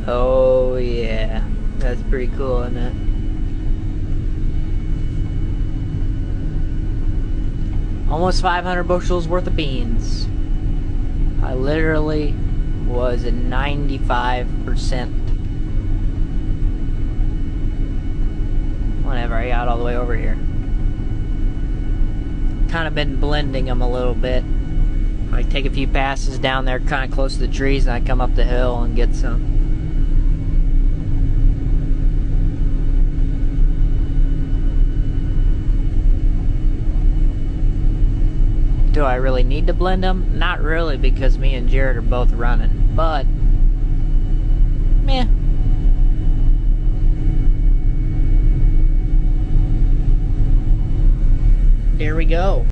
Oh yeah, that's pretty cool, isn't it? Almost 500 bushels worth of beans. I literally was at 95% whenever I got all the way over here. Kind of been blending them a little bit. I take a few passes down there kind of close to the trees, and I come up the hill and get some. Do I really need to blend them? Not really, because me and Jared are both running, but meh. Here we go.